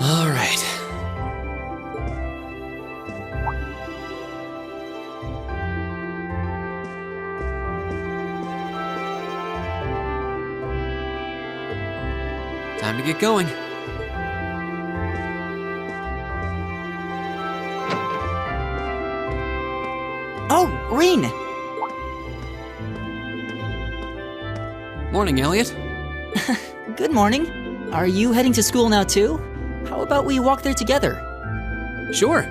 All right. Time to get going. Oh, Rean! Morning, Elliot. Good morning. Are you heading to school now too? How about we walk there together? Sure.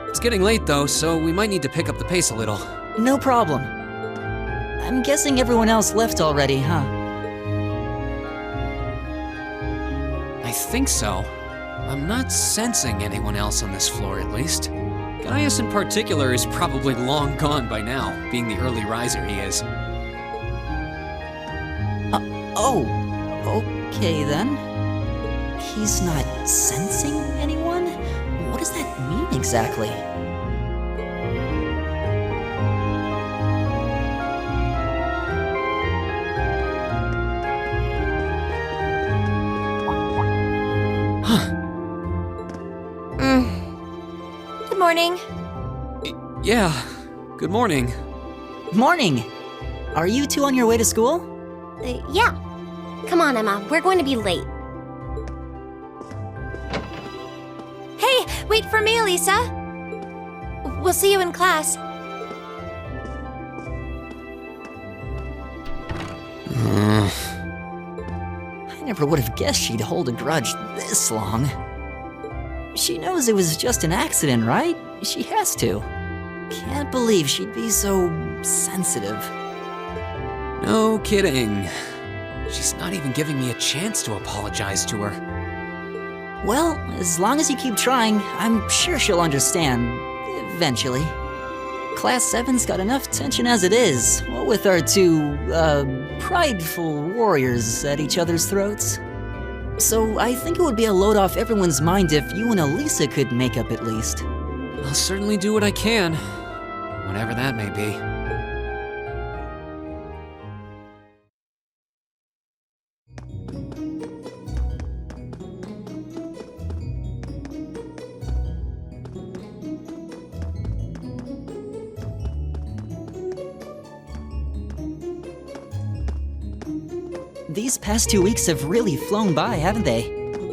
It's getting late though, so we might need to pick up the pace a little. No problem. I'm guessing everyone else left already, huh? I think so. I'm not sensing anyone else on this floor, at least. Gaius in particular is probably long gone by now, being the early riser he is. Oh, okay then. He's not sensing anyone? What does that mean exactly? Good morning. Yeah, good morning. Morning! Are you two on your way to school? Yeah. Come on, Emma. We're going to be late. Hey, wait for me, Alisa. We'll see you in class. I never would have guessed she'd hold a grudge this long. She knows it was just an accident, right? She has to. Can't believe she'd be so sensitive. No kidding. She's not even giving me a chance to apologize to her. Well, as long as you keep trying, I'm sure she'll understand. Eventually. Class VII's got enough tension as it is, what with our two, prideful warriors at each other's throats. So I think it would be a load off everyone's mind if you and Alisa could make up at least. I'll certainly do what I can, whatever that may be. These past 2 weeks have really flown by, haven't they?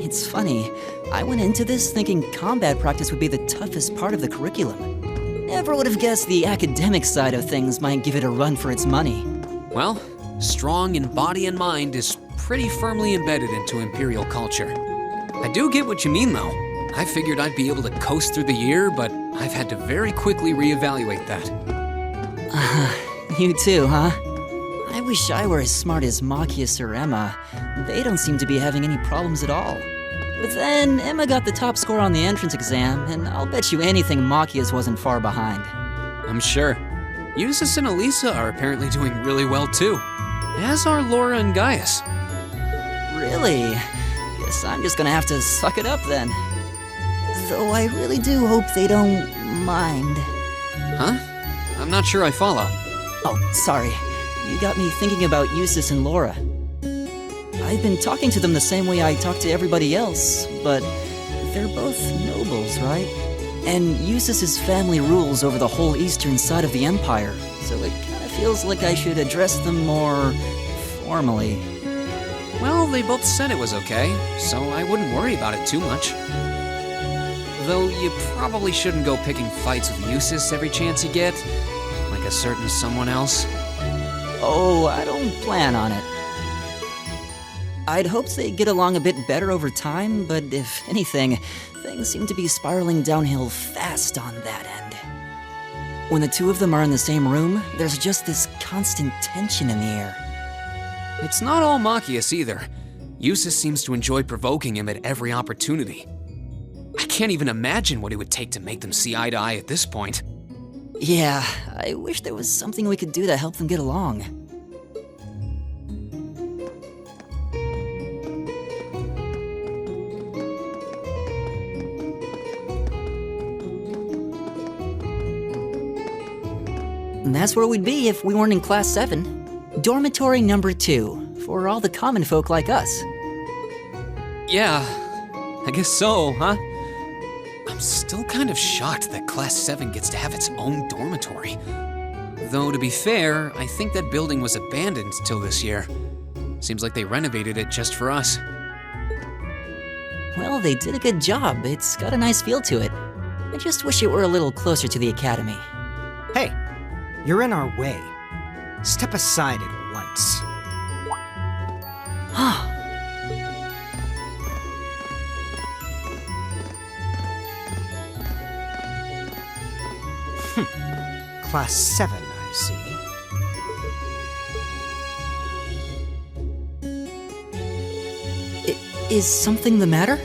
It's funny, I went into this thinking combat practice would be the toughest part of the curriculum. Never would have guessed the academic side of things might give it a run for its money. Well, strong in body and mind is pretty firmly embedded into Imperial culture. I do get what you mean, though. I figured I'd be able to coast through the year, but I've had to very quickly reevaluate that. You too, huh? I wish I were as smart as Machias or Emma. They don't seem to be having any problems at all. But then, Emma got the top score on the entrance exam, and I'll bet you anything Machias wasn't far behind. I'm sure. Eustace and Alisa are apparently doing really well too, as are Laura and Gaius. Really? Guess I'm just gonna have to suck it up then. Though I really do hope they don't mind. Huh? I'm not sure I follow. Oh, sorry. You got me thinking about Eustace and Laura. I've been talking to them the same way I talk to everybody else, but they're both nobles, right? And Eustace's family rules over the whole eastern side of the Empire, so it kind of feels like I should address them more formally. Well, they both said it was okay, so I wouldn't worry about it too much. Though you probably shouldn't go picking fights with Eustace every chance you get, like a certain someone else. Oh, I don't plan on it. I'd hoped they'd get along a bit better over time, but if anything, things seem to be spiraling downhill fast on that end. When the two of them are in the same room, there's just this constant tension in the air. It's not all Machias either. Eustace seems to enjoy provoking him at every opportunity. I can't even imagine what it would take to make them see eye to eye at this point. Yeah, I wish there was something we could do to help them get along. And that's where we'd be if we weren't in Class 7. Dormitory number 2, for all the common folk like us. Yeah, I guess so, huh? I'm still kind of shocked that Class 7 gets to have its own dormitory. Though, to be fair, I think that building was abandoned till this year. Seems like they renovated it just for us. Well, they did a good job. It's got a nice feel to it. I just wish it were a little closer to the academy. Hey, you're in our way. Step aside at once. Class 7, I see. Is something the matter?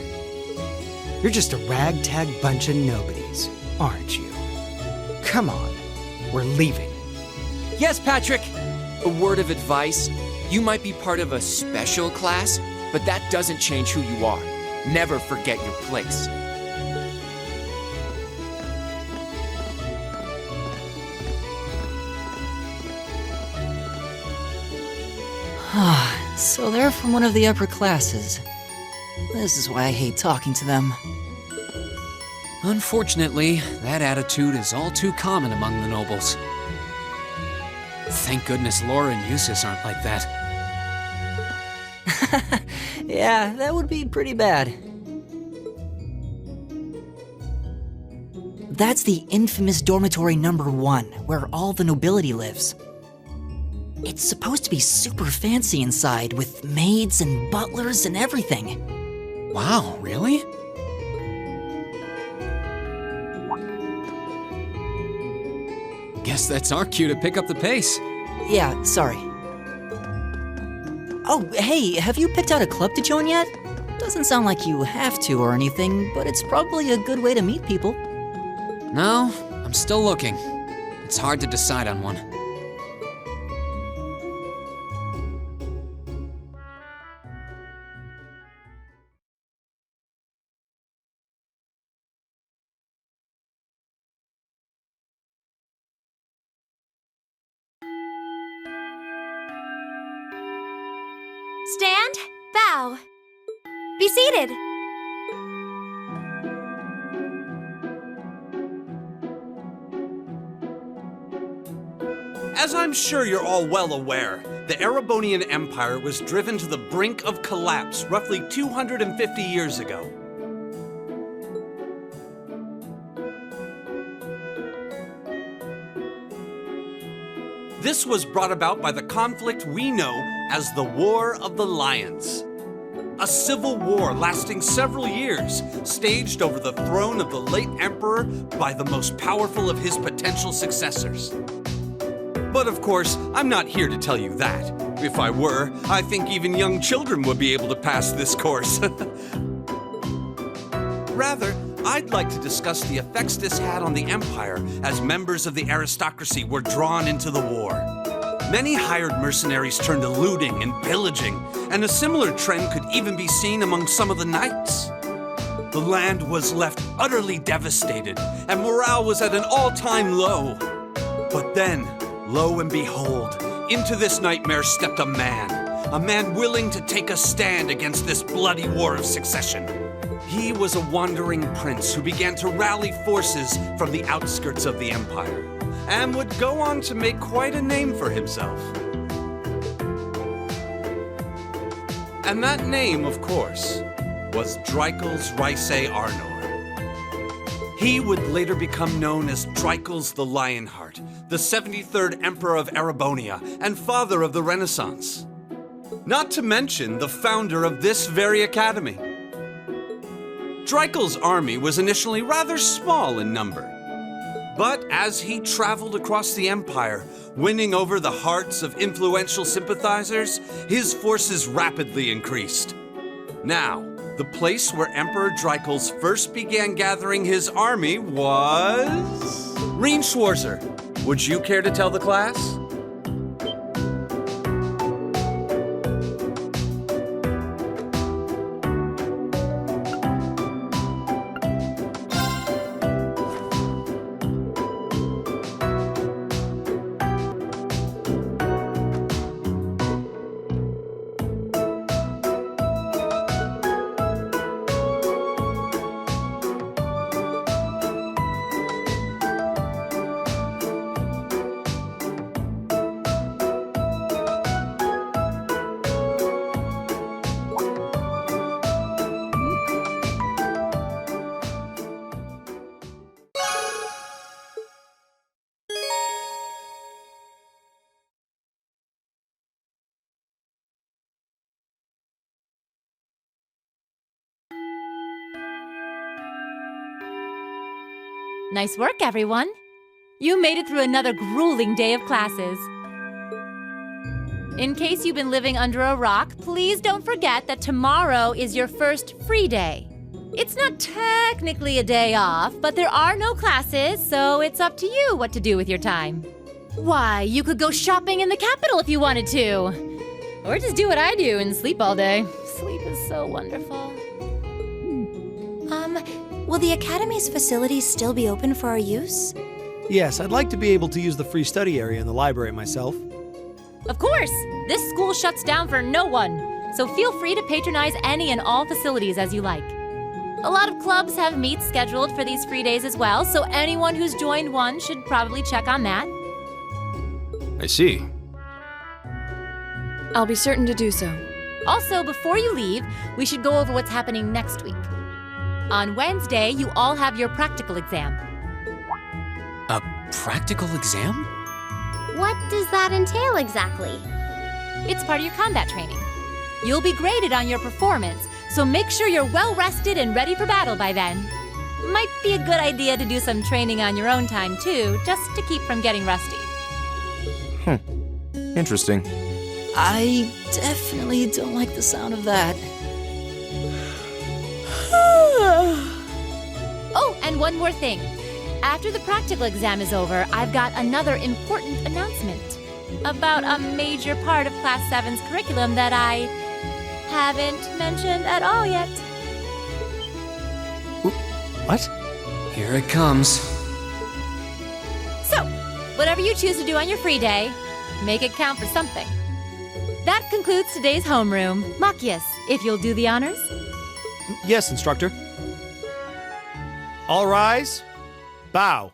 You're just a ragtag bunch of nobodies, aren't you? Come on, we're leaving. Yes, Patrick! A word of advice. You might be part of a special class, but that doesn't change who you are. Never forget your place. So they're from one of the upper classes. This is why I hate talking to them. Unfortunately, that attitude is all too common among the nobles. Thank goodness Laura and Eustace aren't like that. Yeah, that would be pretty bad. That's the infamous dormitory number 1, where all the nobility lives. It's supposed to be super fancy inside, with maids and butlers and everything. Wow, really? Guess that's our cue to pick up the pace. Yeah, sorry. Oh, hey, have you picked out a club to join yet? Doesn't sound like you have to or anything, but it's probably a good way to meet people. No, I'm still looking. It's hard to decide on one. Stand, bow. Be seated. As I'm sure you're all well aware, the Erebonian Empire was driven to the brink of collapse roughly 250 years ago. This was brought about by the conflict we know as the War of the Lions. A civil war lasting several years, staged over the throne of the late emperor by the most powerful of his potential successors. But of course, I'm not here to tell you that. If I were, I think even young children would be able to pass this course. Rather, I'd like to discuss the effects this had on the Empire as members of the aristocracy were drawn into the war. Many hired mercenaries turned to looting and pillaging, and a similar trend could even be seen among some of the knights. The land was left utterly devastated, and morale was at an all-time low. But then, lo and behold, into this nightmare stepped a man willing to take a stand against this bloody war of succession. He was a wandering prince who began to rally forces from the outskirts of the empire, and would go on to make quite a name for himself. And that name, of course, was Dreikels Rhysei Arnor. He would later become known as Dreikels the Lionheart, the 73rd Emperor of Erebonia and father of the Renaissance. Not to mention the founder of this very academy. Dreikels' army was initially rather small in number, but as he traveled across the empire, winning over the hearts of influential sympathizers, his forces rapidly increased. Now, the place where Emperor Dreikels first began gathering his army was... Rean Schwarzer, would you care to tell the class? Nice work, everyone. You made it through another grueling day of classes. In case you've been living under a rock, please don't forget that tomorrow is your first free day. It's not technically a day off, but there are no classes, so it's up to you what to do with your time. Why, you could go shopping in the capital if you wanted to. Or just do what I do and sleep all day. Sleep is so wonderful. Will the Academy's facilities still be open for our use? Yes, I'd like to be able to use the free study area in the library myself. Of course! This school shuts down for no one, so feel free to patronize any and all facilities as you like. A lot of clubs have meets scheduled for these free days as well, so anyone who's joined one should probably check on that. I see. I'll be certain to do so. Also, before you leave, we should go over what's happening next week. On Wednesday, you all have your practical exam. A practical exam? What does that entail exactly? It's part of your combat training. You'll be graded on your performance, so make sure you're well rested and ready for battle by then. Might be a good idea to do some training on your own time too, just to keep from getting rusty. Interesting. I definitely don't like the sound of that. Oh, and one more thing. After the practical exam is over, I've got another important announcement about a major part of Class VII's curriculum that I haven't mentioned at all yet. What? Here it comes. So, whatever you choose to do on your free day, make it count for something. That concludes today's homeroom. Machias, if you'll do the honors. Yes, instructor. All rise. Bow.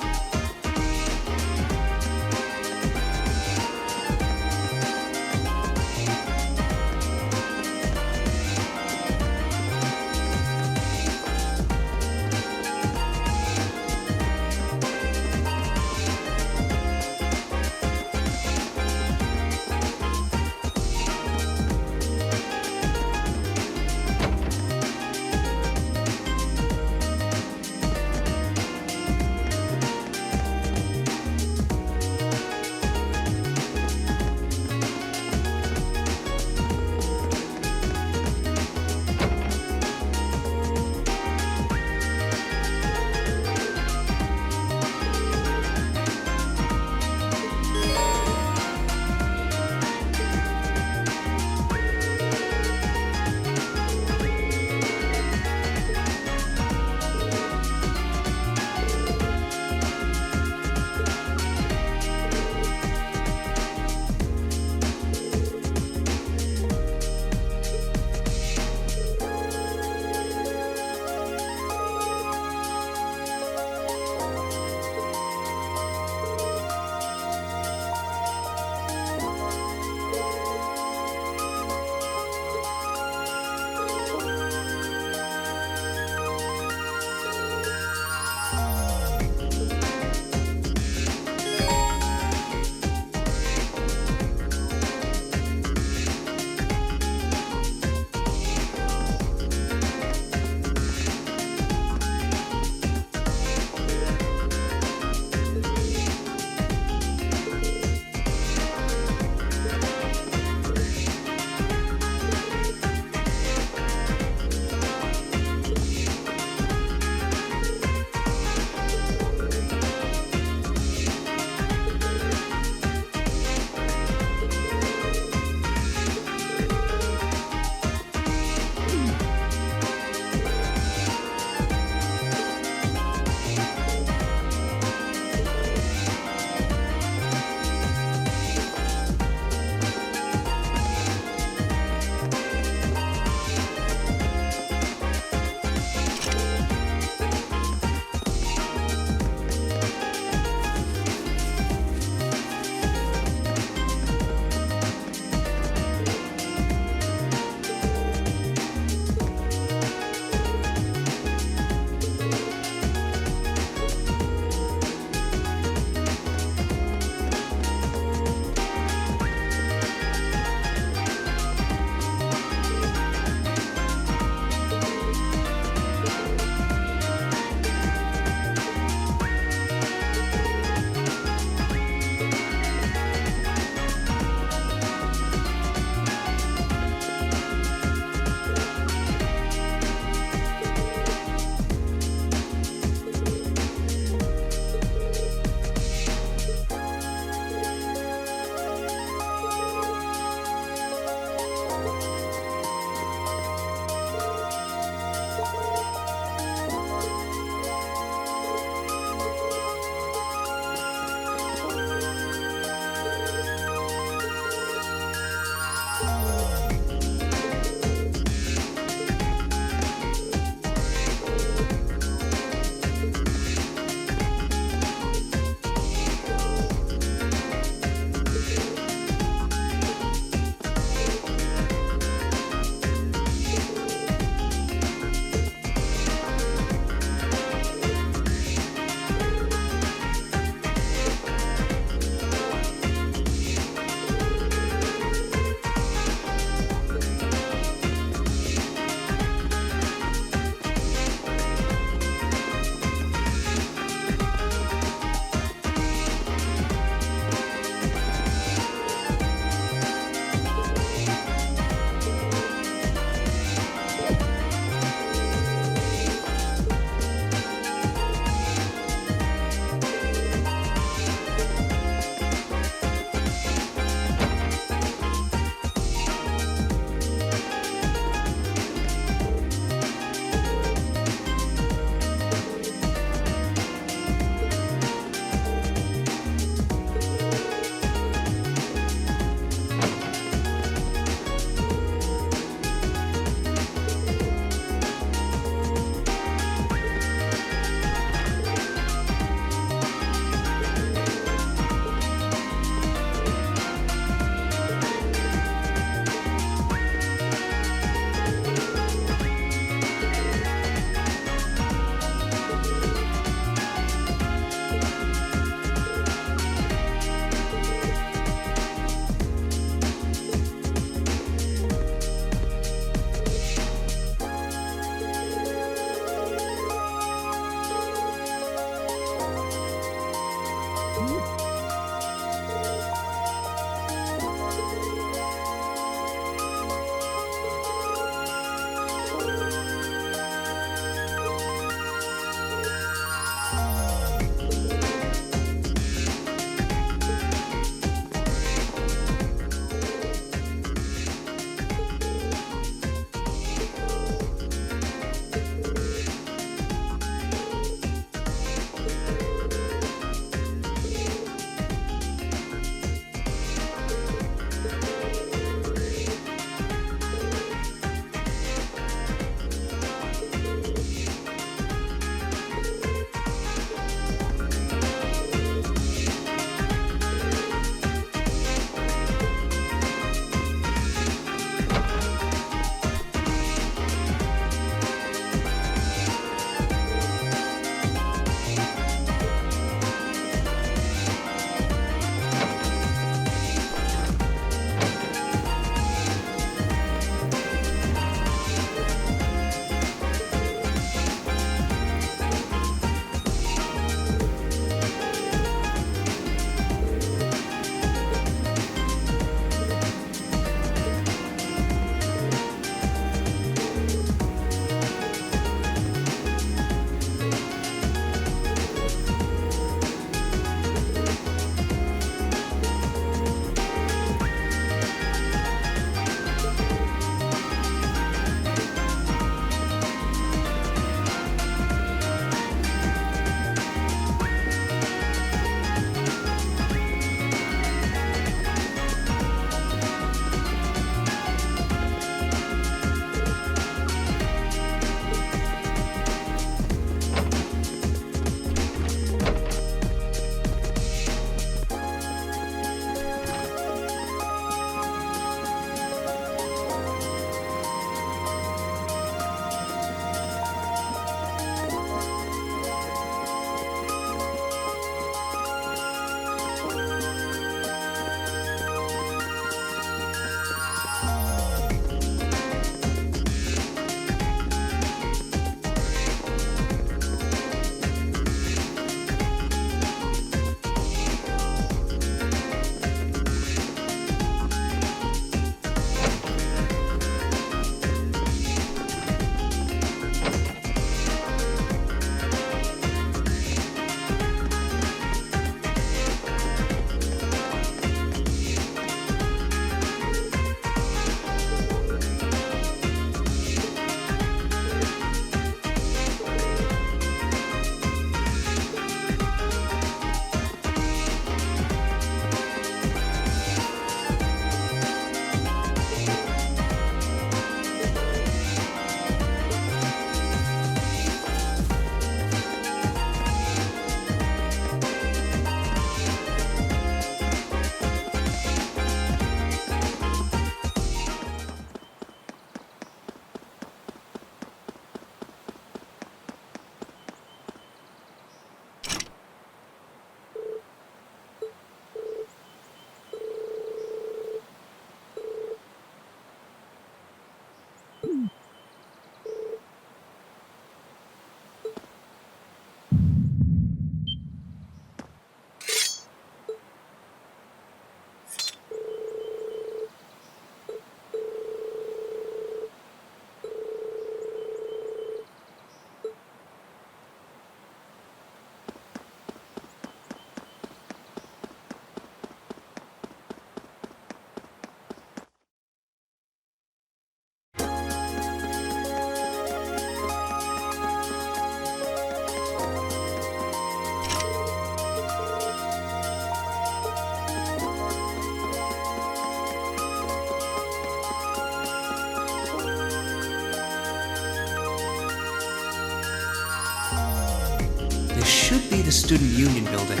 should be the Student Union building.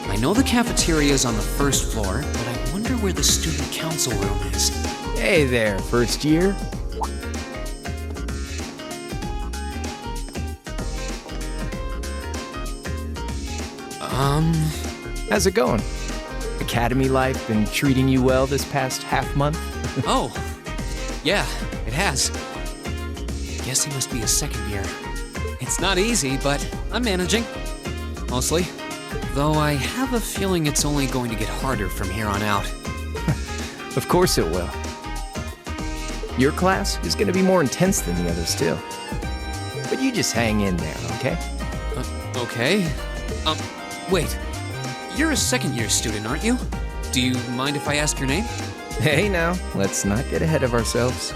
I know the cafeteria is on the first floor, but I wonder where the Student Council room is. Hey there, first year. How's it going? Academy life been treating you well this past half month? Oh, yeah, it has. Guess he must be a second year. It's not easy, but I'm managing. Mostly. Though I have a feeling it's only going to get harder from here on out. Of course it will. Your class is going to be more intense than the others, too. But you just hang in there, okay? Okay. Wait. You're a second-year student, aren't you? Do you mind if I ask your name? Hey now, let's not get ahead of ourselves.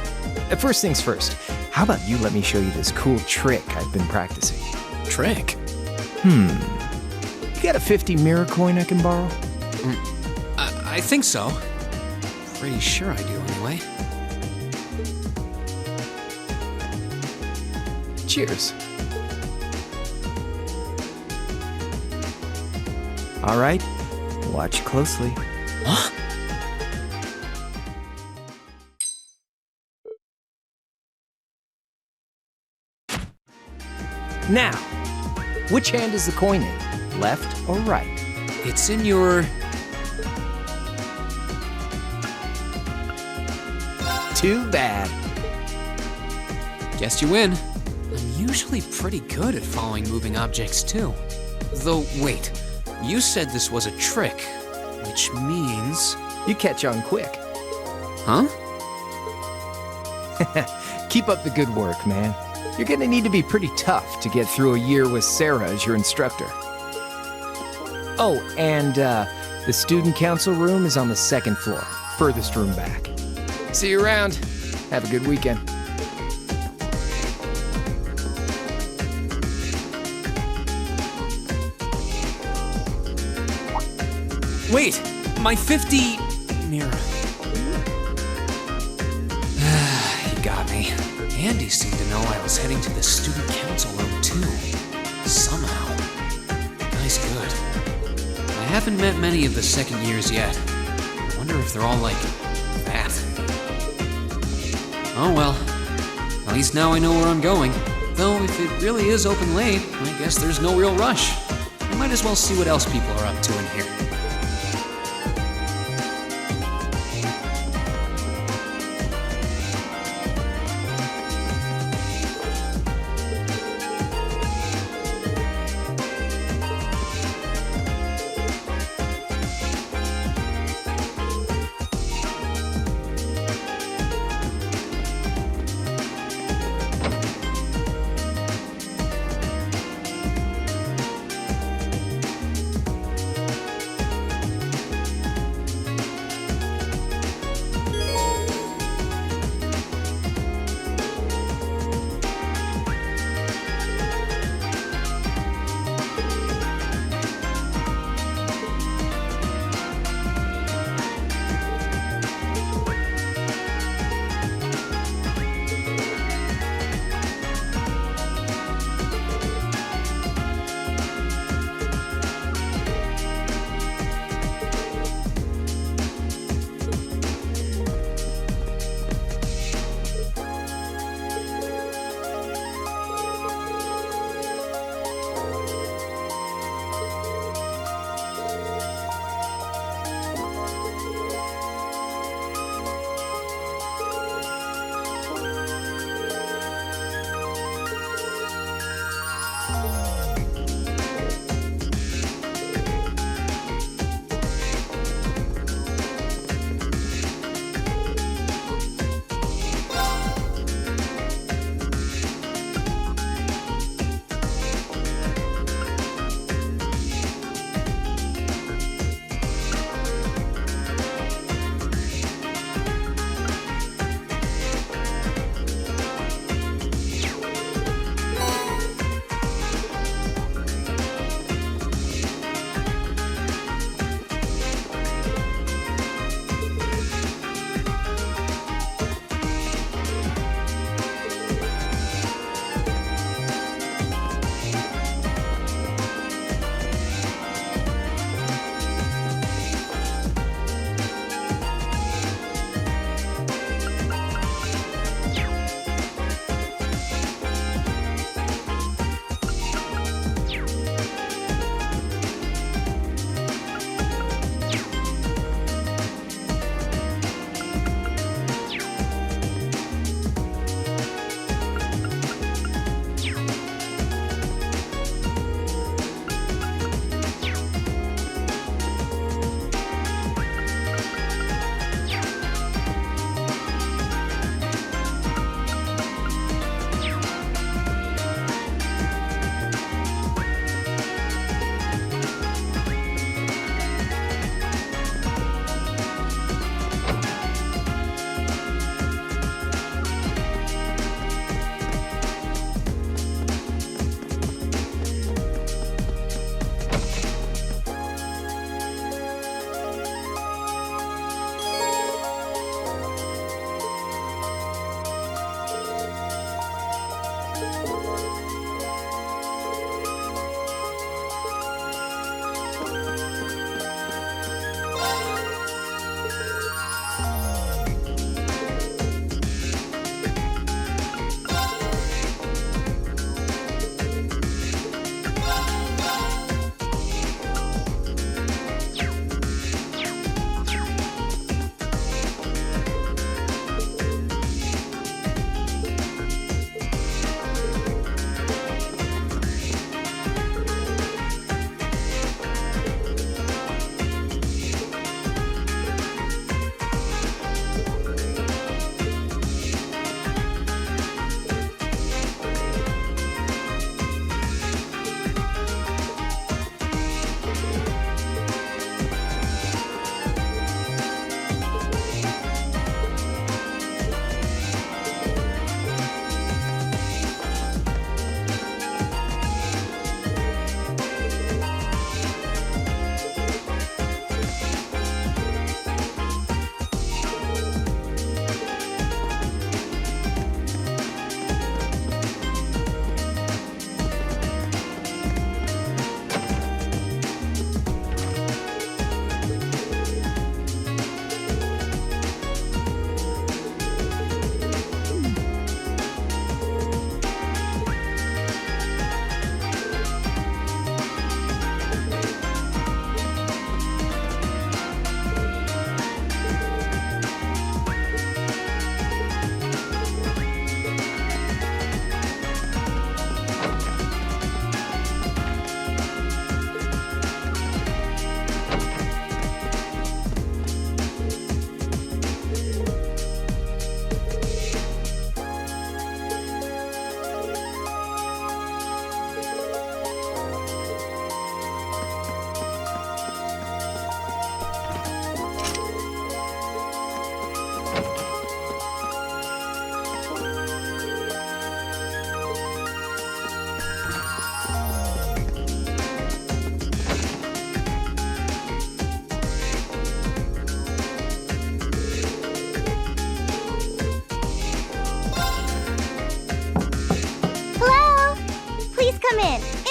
First things first, how about you let me show you this cool trick I've been practicing? Trick? You got a 50 mirror coin I can borrow? I think so. Pretty sure I do, anyway. Cheers. All right, watch closely. Huh? Now, which hand is the coin in? Left or right? It's in your... Too bad. Guess you win. I'm usually pretty good at following moving objects, too. Though, wait. You said this was a trick, which means... You catch on quick. Huh? Keep up the good work, man. You're gonna need to be pretty tough to get through a year with Sarah as your instructor. Oh, and the student council room is on the second floor, furthest room back. See you around. Have a good weekend. Wait! My 50... mirror. He got me. Andy seemed to know I was heading to the student council room, too. Somehow. Guy's good. I haven't met many of the second years yet. I wonder if they're all like... that. Oh well. At least now I know where I'm going. Though if it really is open late, I guess there's no real rush. I might as well see what else people are up to in here.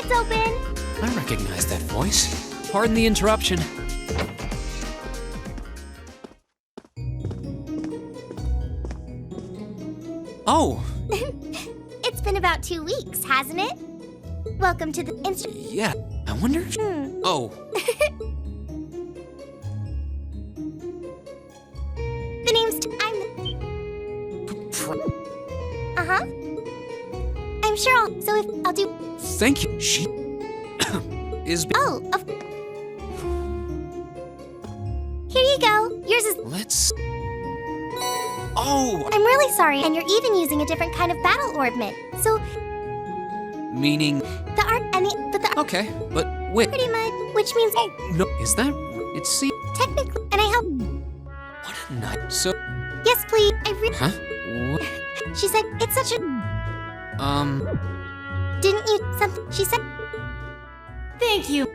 gate's open! I recognize that voice. Pardon the interruption. Oh, It's been about 2 weeks, hasn't it? Welcome to the yeah. I wonder if... Oh, The name's I'm Uh-huh. I'm sure I'll do... thank you. She... is... Oh, Here you go. Yours is... Let's... Oh, I'm really sorry, and you're even using a different kind of battle orbment. So, meaning... the art and the Okay, but wait. pretty much, which means Oh, no. Is that... It seems... technically, and I help... What a night. So... Yes, please. Huh? What? She said, it's such a... Didn't you... Something... She said... Thank you.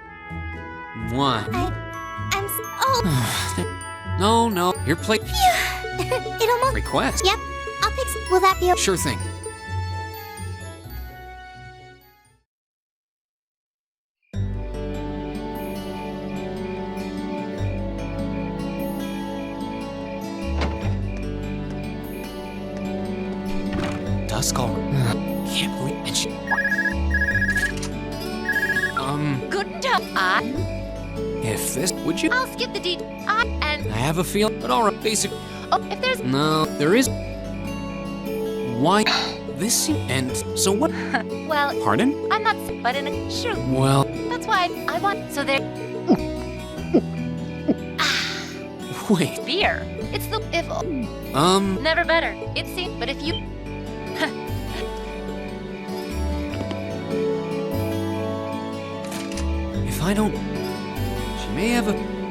What? I'm... Oh... No. Your plate... It almost... Request? Yep. I'll pick... Will that be... Sure thing. Dusk already. Can't believe... And she... Good job. If this... Would you... I'll skip the and I have a feel... But alright, basic... if there's No, there is... Why... This... And... So what... well, Pardon? I'm not, but in a shoot. Well... That's why I want. So there. Wait... Beer. It's the if. Never better. It seems, but if you. If I don't... She may have a...